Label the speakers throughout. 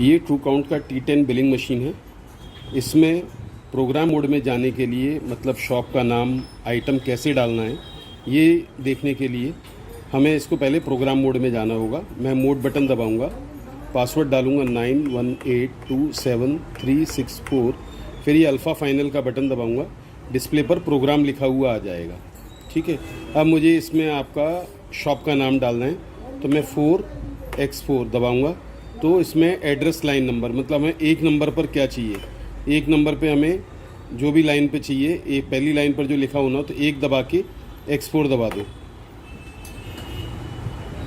Speaker 1: ये true count का T10 billing machine है। इसमें प्रोग्राम मोड में जाने के लिए, मतलब शॉप का नाम, आइटम कैसे डालना है, ये देखने के लिए हमें इसको पहले प्रोग्राम मोड में जाना होगा। मैं मोड बटन दबाऊंगा, पासवर्ड डालूंगा 91827364, फिर ये अल्फ़ा फाइनल का बटन दबाऊंगा। डिस्प्ले पर प्रोग्राम लिखा हुआ आ जाएगा। ठीक है, अब मुझे इसमें आपका शॉप का नाम डालना है, तो मैं 4x4 दबाऊंगा। तो इसमें एड्रेस लाइन नंबर, मतलब हमें एक नंबर पर क्या चाहिए, एक नंबर पे हमें जो भी लाइन पे चाहिए, एक पहली लाइन पर जो लिखा होना, तो एक दबा के x4 दबा दो।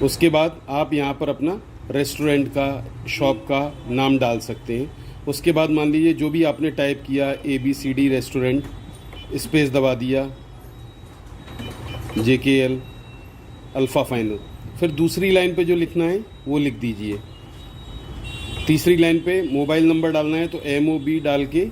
Speaker 1: उसके बाद आप यहाँ पर अपना रेस्टोरेंट का, शॉप का नाम डाल सकते हैं। उसके बाद मान लीजिए जो भी आपने टाइप किया, ABCD रेस्टोरेंट, स्पेस दबा दिया, JKL, अल्फ़ा फाइनल। फिर दूसरी लाइन पे जो लिखना है वो लिख दीजिए। तीसरी लाइन पे मोबाइल नंबर डालना है, तो MOB डाल के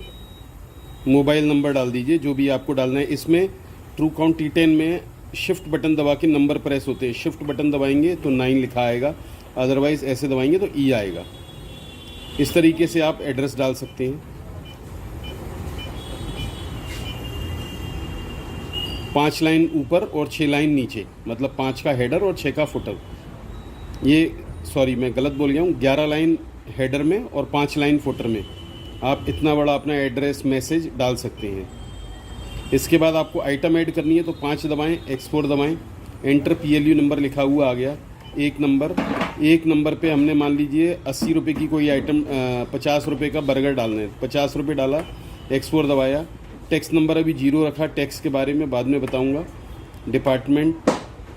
Speaker 1: मोबाइल नंबर डाल दीजिए, जो भी आपको डालना है। इसमें ट्रू काउंट T10 में शिफ्ट बटन दबा के नंबर प्रेस होते हैं। शिफ्ट बटन दबाएंगे तो 9 लिखा आएगा, अदरवाइज़ ऐसे दबाएंगे तो E आएगा। इस तरीके से आप एड्रेस डाल सकते हैं। 5 लाइन ऊपर और 6 लाइन नीचे, मतलब 5 का हेडर और 6 का फुटर। ये सॉरी, मैं गलत बोल गया हूँ, 11 लाइन हेडर में और 5 लाइन फुटर में आप इतना बड़ा अपना एड्रेस मैसेज डाल सकते हैं। इसके बाद आपको आइटम ऐड करनी है, तो 5 दबाएं, x4 दबाएं, एंटर। PLU नंबर लिखा हुआ आ गया, एक नंबर पे हमने मान लीजिए 80 रुपये की कोई आइटम, 50 रुपये का बर्गर डालना है, 50 रुपये डाला, x4 दबाया। टैक्स नंबर अभी 0 रखा, टैक्स के बारे में बाद में बताऊंगा। डिपार्टमेंट,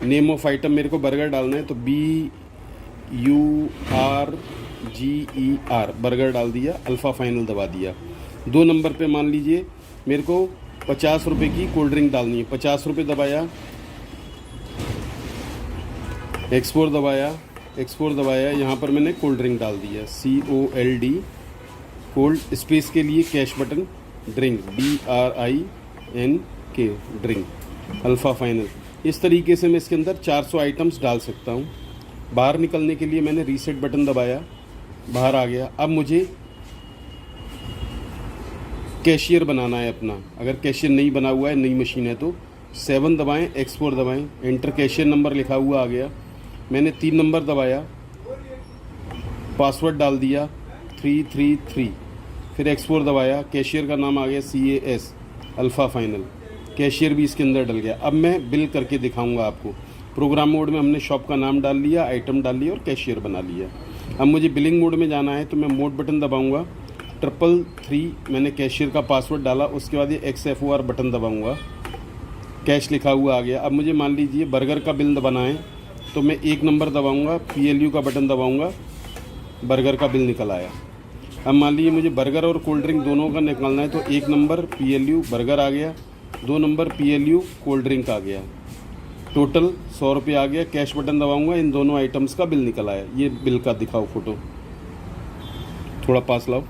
Speaker 1: नेम ऑफ आइटम, मेरे को बर्गर डालना है, तो BURGER बर्गर डाल दिया, अल्फ़ा फाइनल दबा दिया। 2 नंबर पे मान लीजिए मेरे को 50 रुपये की कोल्ड ड्रिंक डालनी है, 50 रुपये दबाया, x4 दबाया, यहाँ पर मैंने कोल्ड ड्रिंक डाल दिया, COLD, कोल्ड, स्पेस के लिए cash button, drink, DRINK, drink, alpha final. इस तरीके से मैं इसके अंदर 400 आइटम्स डाल सकता हूँ। बाहर निकलने के लिए मैंने रीसेट बटन दबाया, बाहर आ गया। अब मुझे कैशियर बनाना है अपना। अगर कैशियर नहीं बना हुआ है, नई मशीन है, तो 7 दबाएं, x4 दबाएं, एंटर। कैशियर नंबर लिखा हुआ आ गया, मैंने 3 नंबर दबाया, पासवर्ड डाल दिया 333, फिर x4 दबाया, कैशियर का नाम आ गया CAS, अल्फ़ा फाइनल। कैशियर भी इसके अंदर डल गया। अब मैं बिल करके दिखाऊंगा आपको। प्रोग्राम मोड में हमने शॉप का नाम डाल लिया, आइटम डाल लिया और कैशियर बना लिया। अब मुझे बिलिंग मोड में जाना है, तो मैं मोड बटन दबाऊंगा, 333, मैंने कैशियर का पासवर्ड डाला। उसके बाद ये XFOR बटन दबाऊंगा, कैश लिखा हुआ आ गया। अब मुझे मान लीजिए बर्गर का बिल दबाना है, तो मैं 1 नंबर दबाऊंगा, PLU का बटन दबाऊंगा, बर्गर का बिल निकल आया। अब मान लीजिए मुझे बर्गर और कोल्ड ड्रिंक दोनों का निकालना है, तो 1 नंबर PLU बर्गर आ गया, 2 नंबर PLU कोल्ड ड्रिंक आ गया, टोटल 100 रुपये आ गया। कैश बटन दबाऊंगा, इन दोनों आइटम्स का बिल निकल आया। ये बिल का दिखाओ फ़ोटो, थोड़ा पास लाओ।